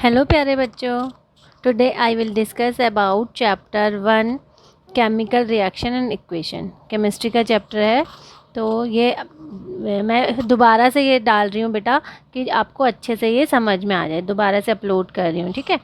Hello प्यारे बच्चों, today I will discuss about chapter 1 chemical reaction and equation. Chemistry का chapter है, तो ये मैं दोबारा से ये डाल रही हूँ बेटा कि आपको अच्छे से ये समझ में आ जाए। दोबारा से अपलोड कर रही हूँ, ठीक है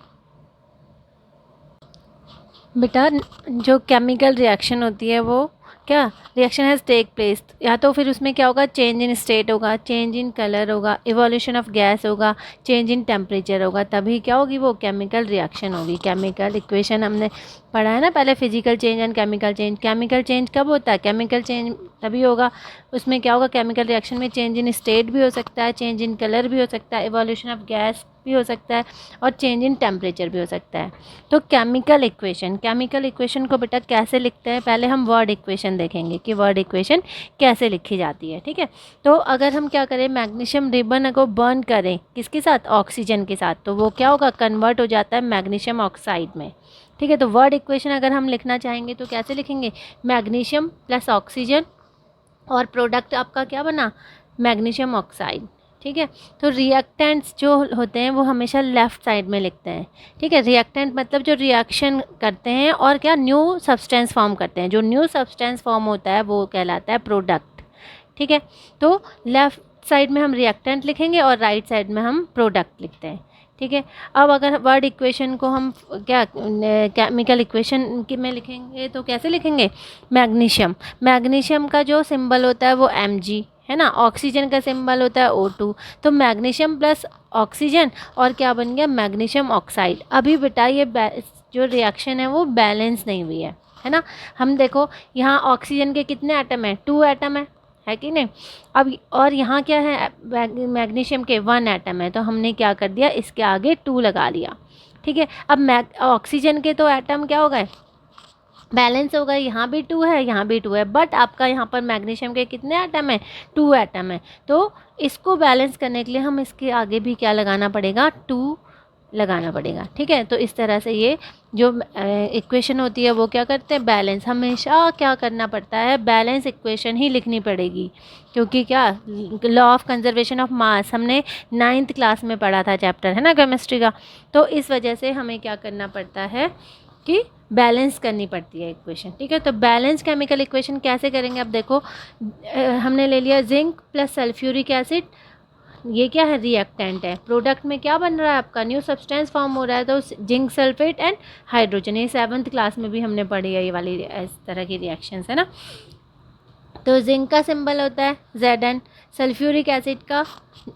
बेटा। जो केमिकल रिएक्शन होती है वो क्या रिएक्शन हैज़ टेक प्लेस, या तो फिर उसमें क्या होगा, चेंज इन स्टेट होगा, चेंज इन कलर होगा, इवोल्यूशन ऑफ गैस होगा, चेंज इन टेम्परेचर होगा, तभी क्या होगी, वो केमिकल रिएक्शन होगी। केमिकल इक्वेशन हमने पढ़ा है ना पहले, physical change and chemical change. Chemical change कब होता है, केमिकल चेंज तभी होगा, उसमें क्या होगा, केमिकल रिएक्शन में चेंज इन स्टेट भी हो सकता है, चेंज इन कलर भी हो सकता है, इवोल्यूशन ऑफ गैस भी हो सकता है, और चेंज इन टेम्परेचर भी हो सकता है। तो केमिकल इक्वेशन को बेटा कैसे लिखते हैं, पहले हम वर्ड इक्वेशन देखेंगे कि वर्ड इक्वेशन कैसे लिखी जाती है, ठीक है। तो अगर हम क्या करें, मैग्नीशियम रिबन को बर्न करें किसके साथ, ऑक्सीजन के साथ, तो वो क्या होगा, कन्वर्ट हो जाता है मैग्नीशियम ऑक्साइड में, ठीक है। तो वर्ड इक्वेशन अगर हम लिखना चाहेंगे तो कैसे लिखेंगे, मैग्नीशियम प्लस ऑक्सीजन और प्रोडक्ट आपका क्या बना, मैग्नीशियम ऑक्साइड, ठीक है। तो रिएक्टेंट्स जो होते हैं वो हमेशा लेफ़्ट साइड में लिखते हैं, ठीक है। रिएक्टेंट मतलब जो रिएक्शन करते हैं और क्या न्यू सब्सटेंस फॉर्म करते हैं, जो न्यू सब्सटेंस फॉर्म होता है वो कहलाता है प्रोडक्ट, ठीक है। तो लेफ़्ट साइड में हम रिएक्टेंट लिखेंगे और राइट साइड में हम प्रोडक्ट लिखते हैं, ठीक है। अब अगर वर्ड इक्वेशन को हम क्या केमिकल इक्वेशन में लिखेंगे तो कैसे लिखेंगे, मैग्नीशियम का जो सिंबल होता है वो Mg है ना, ऑक्सीजन का सिंबल होता है O2, तो मैग्नीशियम प्लस ऑक्सीजन और क्या बन गया, मैग्नीशियम ऑक्साइड। अभी बेटा ये जो रिएक्शन है वो बैलेंस नहीं हुई है ना। हम देखो यहाँ ऑक्सीजन के कितने एटम है, 2 एटम है कि नहीं। अब और यहाँ क्या है, मैग्नीशियम के 1 एटम है, तो हमने क्या कर दिया, इसके आगे 2 लगा लिया, ठीक है। अब ऑक्सीजन के तो एटम क्या हो गए, बैलेंस हो गए, यहाँ भी 2 है, यहाँ भी 2 है, बट आपका यहाँ पर मैग्नीशियम के कितने एटम है, 2 एटम है। तो इसको बैलेंस करने के लिए हम इसके आगे भी क्या लगाना पड़ेगा, 2 लगाना पड़ेगा, ठीक है। तो इस तरह से ये जो इक्वेशन होती है वो क्या करते हैं, बैलेंस, हमेशा क्या करना पड़ता है, बैलेंस इक्वेशन ही लिखनी पड़ेगी, क्योंकि क्या law of conservation of mass हमने 9th क्लास में पढ़ा था, चैप्टर है ना केमिस्ट्री का। तो इस वजह से हमें क्या करना पड़ता है कि बैलेंस करनी पड़ती है इक्वेशन, ठीक है। तो बैलेंस केमिकल इक्वेशन कैसे करेंगे, अब देखो हमने ले लिया जिंक प्लस सल्फ्यूरिक एसिड, ये क्या है, रिएक्टेंट है। प्रोडक्ट में क्या बन रहा है, आपका न्यू सब्सटेंस फॉर्म हो रहा है, तो जिंक सल्फेट एंड हाइड्रोजन, ये 7th क्लास में भी हमने पढ़ी है ये वाली इस तरह की रिएक्शंस, है ना। तो जिंक का सिंबल होता है Zn, सल्फ्यूरिक एसिड का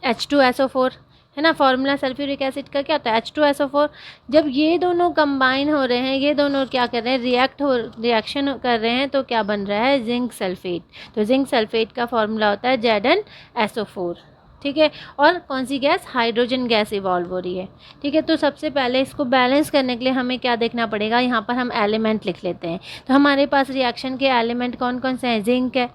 H2SO4 है ना। फॉर्मूला सल्फ्यूरिक एसिड का क्या होता है, H2SO4। जब ये दोनों कंबाइन हो रहे हैं, ये दोनों क्या कर रहे हैं, रिएक्शन कर रहे हैं, तो क्या बन रहा है, जिंक सल्फेट। तो जिंक सल्फेट का फॉर्मूला होता है ZnSO4, ठीक है। और कौन सी गैस, हाइड्रोजन गैस इवॉल्व हो रही है, ठीक है। तो सबसे पहले इसको बैलेंस करने के लिए हमें क्या देखना पड़ेगा, यहाँ पर हम एलिमेंट लिख लेते हैं। तो हमारे पास रिएक्शन के एलिमेंट कौन कौन से हैं, जिंक है,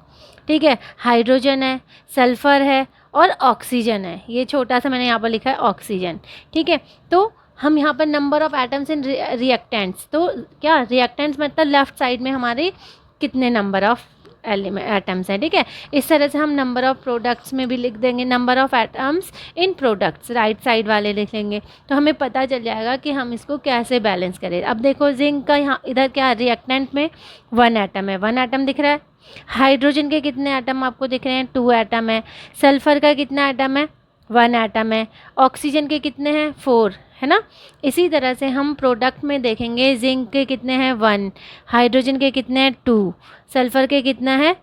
ठीक है, हाइड्रोजन है, सल्फ़र है और ऑक्सीजन है। ये छोटा सा मैंने यहाँ पर लिखा है ऑक्सीजन, ठीक है। तो हम यहाँ पर number of atoms in reactants, तो क्या रिएक्टेंट्स मतलब लेफ़्ट साइड में हमारे कितने नंबर ऑफ़ एटम्स हैं, ठीक है। इस तरह से हम नंबर ऑफ़ प्रोडक्ट्स में भी लिख देंगे, number of atoms in products right side वाले लिख लेंगे, तो हमें पता चल जाएगा कि हम इसको कैसे बैलेंस करें। अब देखो जिंक का यहाँ इधर क्या, रिएक्टेंट में 1 एटम है, 1 एटम दिख रहा है। हाइड्रोजन के कितने एटम आपको दिख रहे हैं, 2 एटम है। सल्फ़र का कितना एटम है, 1 एटम है। ऑक्सीजन के कितने हैं, 4 है ना। इसी तरह से हम प्रोडक्ट में देखेंगे, जिंक के कितने हैं, 1, हाइड्रोजन के कितने हैं, 2, सल्फ़र के कितना है,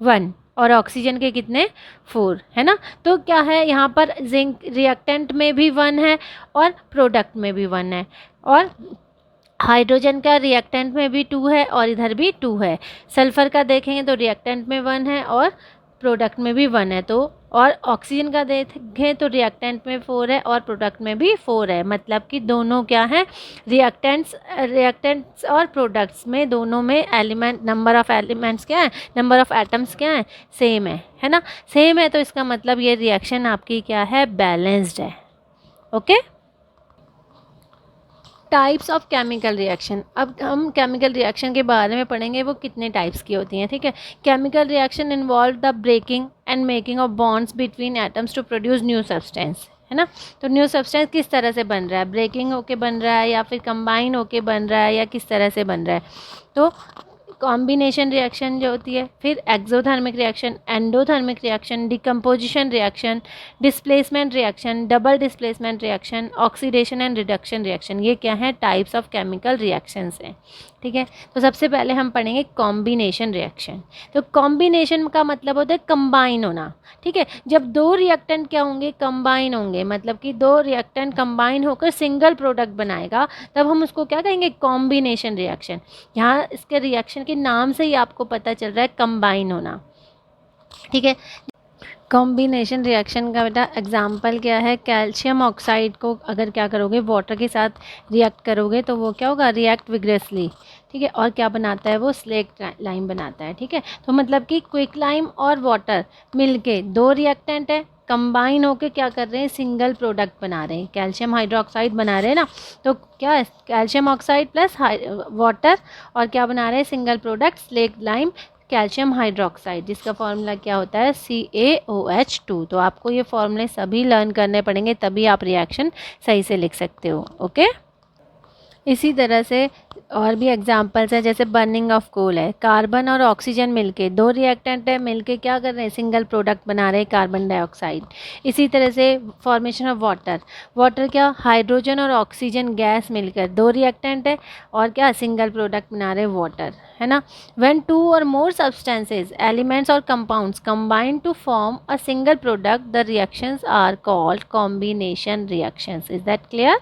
1 और ऑक्सीजन के कितने, 4 है ना। तो क्या है, यहाँ पर जिंक रिएक्टेंट में भी 1 है और प्रोडक्ट में भी 1 है, और हाइड्रोजन का रिएक्टेंट में भी 2 है और इधर भी 2 है। सल्फ़र का देखेंगे तो रिएक्टेंट में 1 है और प्रोडक्ट में भी 1 है। तो और ऑक्सीजन का देखें तो रिएक्टेंट में 4 है और प्रोडक्ट में भी 4 है, मतलब कि दोनों क्या हैं, रिएक्टेंट्स और प्रोडक्ट्स में दोनों में एलिमेंट, नंबर ऑफ़ एलिमेंट्स क्या है, नंबर ऑफ़ एटम्स क्या है, सेम है ना, सेम है। तो इसका मतलब ये रिएक्शन आपकी क्या है, बैलेंस्ड है, okay. Types of chemical reaction, अब हम केमिकल रिएक्शन के बारे में पढ़ेंगे, वो कितने टाइप्स की होती हैं, ठीक है। Chemical reaction involve the breaking and making of bonds between atoms to produce new substance, है ना। तो न्यू सब्सटेंस किस तरह से बन रहा है, ब्रेकिंग होके बन रहा है या फिर कंबाइन होके बन रहा है या किस तरह से बन रहा है। तो कॉम्बिनेशन रिएक्शन जो होती है, फिर exothermic reaction, endothermic reaction, decomposition reaction, displacement reaction, double displacement reaction, oxidation and reduction reaction, ये क्या है, टाइप्स ऑफ केमिकल रिएक्शंस हैं। ठीक है, तो सबसे पहले हम पढ़ेंगे कॉम्बिनेशन रिएक्शन। तो कॉम्बिनेशन का मतलब होता है कंबाइन होना। ठीक है, जब दो रिएक्टेंट क्या होंगे, कंबाइन होंगे, मतलब कि दो रिएक्टेंट कंबाइन होकर सिंगल प्रोडक्ट बनाएगा, तब हम उसको क्या कहेंगे, कॉम्बिनेशन रिएक्शन। यहाँ इसके रिएक्शन के नाम से ही आपको पता चल रहा है कंबाइन होना। ठीक है, कॉम्बिनेशन रिएक्शन का बेटा एग्जाम्पल क्या है, कैल्शियम ऑक्साइड को अगर क्या करोगे, वाटर के साथ रिएक्ट करोगे तो वो क्या होगा, रिएक्ट विग्रेसली। ठीक है, और क्या बनाता है वो, स्लेक लाइम बनाता है। ठीक है, तो मतलब कि क्विक लाइम और वाटर मिलके दो रिएक्टेंट है, कंबाइन होके क्या कर रहे हैं, सिंगल प्रोडक्ट बना रहे हैं, कैल्शियम हाइड्रोक्साइड बना रहे हैं ना। तो क्या है, कैल्शियम ऑक्साइड प्लस वाटर, और क्या बना रहे हैं, single product slack lime calcium hydroxide, जिसका फॉर्मूला क्या होता है, CaOH2। तो आपको ये फॉर्मूले सभी लर्न करने पड़ेंगे, तभी आप रिएक्शन सही से लिख सकते हो। ओके, इसी तरह से और भी एग्जांपल्स हैं, जैसे बर्निंग ऑफ कोल है, कार्बन और ऑक्सीजन मिलके, दो रिएक्टेंट है, मिलके क्या कर रहे हैं, सिंगल प्रोडक्ट बना रहे हैं, कार्बन डाइऑक्साइड। इसी तरह से फॉर्मेशन ऑफ वाटर, वाटर क्या, हाइड्रोजन और ऑक्सीजन गैस मिलकर, दो रिएक्टेंट है और क्या, सिंगल प्रोडक्ट बना रहे हैं, वाटर, है ना। व्हेन टू और मोर सब्सटेंसेज, एलिमेंट्स और compounds combine to form a single product, the reactions are called combination reactions. Is that clear.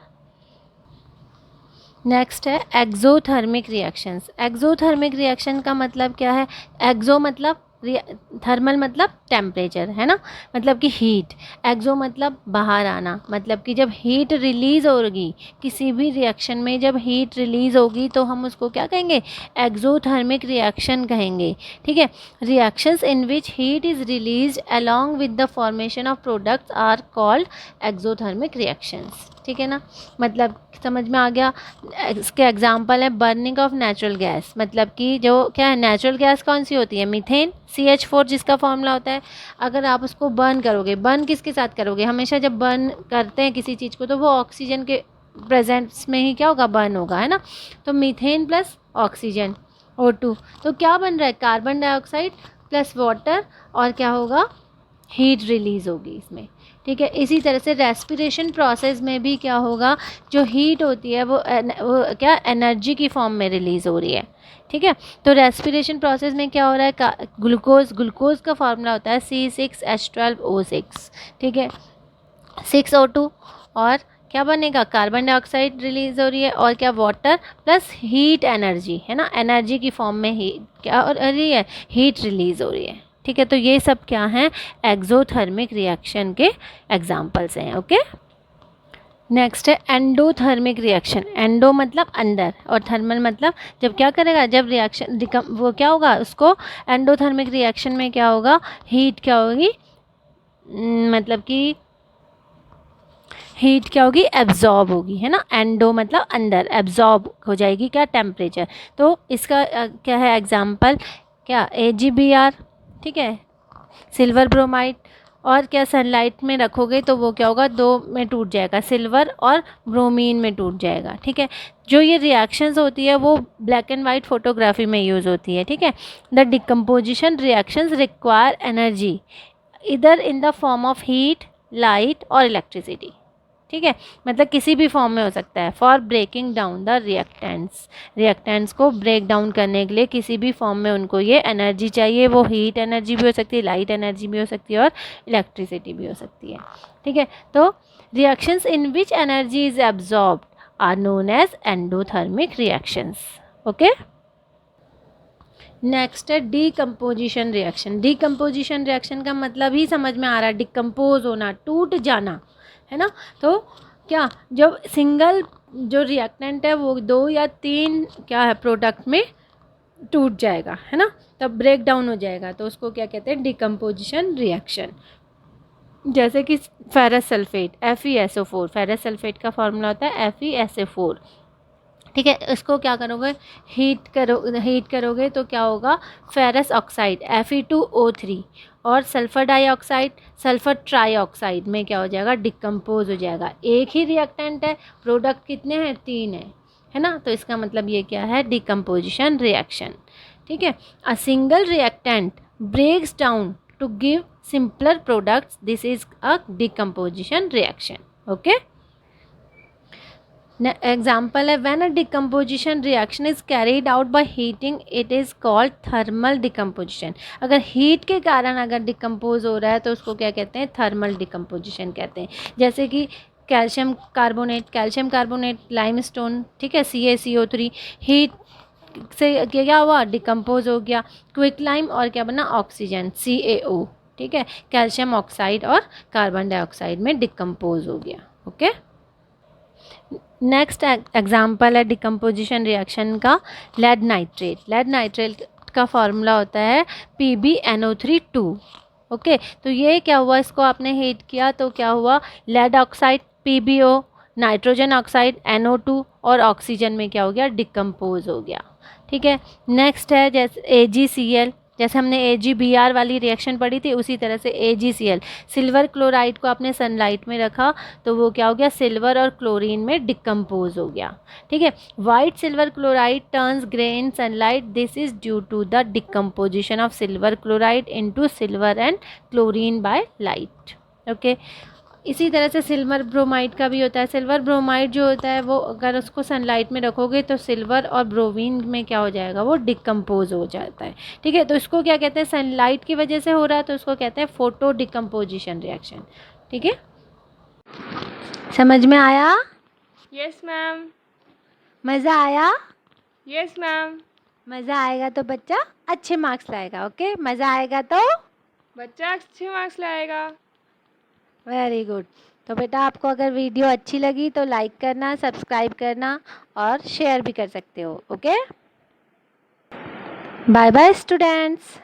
Next है एक्सोथर्मिक रिएक्शंस। एक्सोथर्मिक रिएक्शन का मतलब क्या है, एक्सो मतलब थर्मल मतलब टेम्परेचर, है ना, मतलब कि हीट। एक्सो मतलब बाहर आना, मतलब कि जब हीट रिलीज़ होगी, किसी भी रिएक्शन में जब हीट रिलीज़ होगी तो हम उसको क्या कहेंगे, एक्सोथर्मिक रिएक्शन कहेंगे। ठीक है, reactions in which heat is released along with the formation of products are called exothermic reactions. ठीक है ना, मतलब समझ में आ गया। इसके एग्जांपल है बर्निंग ऑफ नेचुरल गैस, मतलब कि जो क्या है, नेचुरल गैस कौन सी होती है, मीथेन, CH4 जिसका फॉर्मूला होता है। अगर आप उसको बर्न करोगे, बर्न किसके साथ करोगे, हमेशा जब बर्न करते हैं किसी चीज़ को तो वो ऑक्सीजन के प्रेजेंस में ही क्या होगा, बर्न होगा, है ना। तो मीथेन प्लस ऑक्सीजन O2, तो क्या बन रहा है, कार्बन डाइऑक्साइड प्लस वाटर, और क्या होगा, हीट रिलीज़ होगी इसमें। ठीक है, इसी तरह से रेस्पिरेशन प्रोसेस में भी क्या होगा, जो हीट होती है वो क्या, एनर्जी की फॉर्म में रिलीज़ हो रही है। ठीक है, तो रेस्पिरेशन प्रोसेस में क्या हो रहा है, ग्लूकोज का फार्मूला होता है C6H12O6। ठीक है, 6O2, और क्या बनेगा, कार्बन डाइऑक्साइड रिलीज़ हो रही है, और क्या, वाटर प्लस हीट एनर्जी, है ना, एनर्जी की फॉर्म में ही क्या हो रही है, हीट रिलीज़ हो रही है। ठीक है, तो ये सब क्या हैं, एक्सोथर्मिक रिएक्शन के एग्जांपल्स हैं। ओके, नेक्स्ट है एंडोथर्मिक रिएक्शन। एंडो मतलब अंदर, और थर्मल मतलब जब क्या करेगा, जब रिएक्शन वो क्या होगा, उसको एंडोथर्मिक रिएक्शन में क्या होगा, हीट क्या होगी, मतलब कि हीट क्या होगी, एब्जॉर्ब होगी, है ना। एंडो मतलब अंदर, एब्जॉर्ब हो जाएगी क्या, टेम्परेचर। तो इसका क्या है एग्जाम्पल, क्या, AgBr। ठीक है, सिल्वर ब्रोमाइड, और क्या, सनलाइट में रखोगे तो वो क्या होगा, दो में टूट जाएगा, सिल्वर और ब्रोमीन में टूट जाएगा। ठीक है, जो ये रिएक्शंस होती है वो ब्लैक एंड वाइट फोटोग्राफी में यूज़ होती है। ठीक है, the decomposition reactions require energy इधर in the form of heat, light और इलेक्ट्रिसिटी। ठीक है, मतलब किसी भी फॉर्म में हो सकता है, for breaking down the reactants को ब्रेक डाउन करने के लिए किसी भी फॉर्म में उनको ये एनर्जी चाहिए, वो हीट एनर्जी भी हो सकती है, लाइट एनर्जी भी हो सकती है, और इलेक्ट्रिसिटी भी हो सकती है। ठीक है, तो reactions in which energy is absorbed are known as endothermic reactions. Okay, next है डीकम्पोजिशन रिएक्शन। डीकम्पोजिशन रिएक्शन का मतलब ही समझ में आ रहा है, डिकम्पोज होना, टूट जाना, है ना। तो क्या, जब सिंगल जो रिएक्टेंट है वो दो या तीन क्या है प्रोडक्ट में टूट जाएगा, है ना, तब ब्रेक डाउन हो जाएगा, तो उसको क्या कहते हैं, डिकम्पोजिशन रिएक्शन। जैसे कि ferrous sulphate, FeSO4, ferrous sulphate का फॉर्मूला होता है FeSO4। ठीक है, इसको क्या करोगे, हीट करोगे तो क्या होगा, फेरस ऑक्साइड Fe2O3, और सल्फ़र डाइऑक्साइड सल्फ़र ट्राइऑक्साइड में क्या हो जाएगा, डिकम्पोज हो जाएगा। एक ही रिएक्टेंट है, प्रोडक्ट कितने हैं, 3 है ना, तो इसका मतलब ये क्या है, डिकम्पोजिशन रिएक्शन। ठीक है, a single reactant breaks down to give simpler products, this is a decomposition reaction. Okay, example है, when a decomposition reaction is carried out by heating it is called thermal decomposition. अगर heat के कारण अगर decompose हो रहा है तो उसको क्या कहते हैं, थर्मल डिकम्पोजिशन कहते हैं। जैसे कि कैल्शियम कार्बोनेट लाइमस्टोन, ठीक है, CaCO3 हीट से क्या हुआ, डिकम्पोज हो गया। क्विक लाइम और क्या बना, ऑक्सीजन CaO, ठीक है, कैल्शियम ऑक्साइड और कार्बन डाइऑक्साइड में डिकम्पोज हो गया। ओके, नेक्स्ट एग्जाम्पल है डिकम्पोजिशन रिएक्शन का, लेड नाइट्रेट का फॉर्मूला होता है PbNO3 2। ओके, तो ये क्या हुआ, इसको आपने हीट किया तो क्या हुआ, lead oxide PbO, nitrogen oxide NO2 और ऑक्सीजन में क्या हो गया, डिकम्पोज हो गया। ठीक है, नेक्स्ट है जैसे AgCl, जैसे हमने AgBr वाली रिएक्शन पढ़ी थी उसी तरह से AgCl, सिल्वर क्लोराइड को आपने सनलाइट में रखा तो वो क्या हो गया, सिल्वर और क्लोरीन में डिकम्पोज हो गया। ठीक है, white silver chloride turns grey in sunlight, this is due to the decomposition of silver chloride into silver and chlorine by light. Okay, इसी तरह से सिल्वर ब्रोमाइड का भी होता है। सिल्वर ब्रोमाइड जो होता है वो अगर उसको सनलाइट में रखोगे तो सिल्वर और ब्रोमीन में क्या हो जाएगा, वो डिकम्पोज हो जाता है। ठीक है, तो इसको क्या कहते हैं, सनलाइट की वजह से हो रहा है तो उसको कहते हैं फोटो डिकम्पोजिशन रिएक्शन। ठीक है, समझ में आया? Yes ma'am. मज़ा आया? Yes ma'am. मज़ा आएगा तो बच्चा अच्छे मार्क्स लाएगा। ओके, मज़ा आएगा तो बच्चा अच्छे मार्क्स लाएगा। Very good. तो बेटा आपको अगर वीडियो अच्छी लगी तो लाइक करना, सब्सक्राइब करना और शेयर भी कर सकते हो। Okay, bye bye students.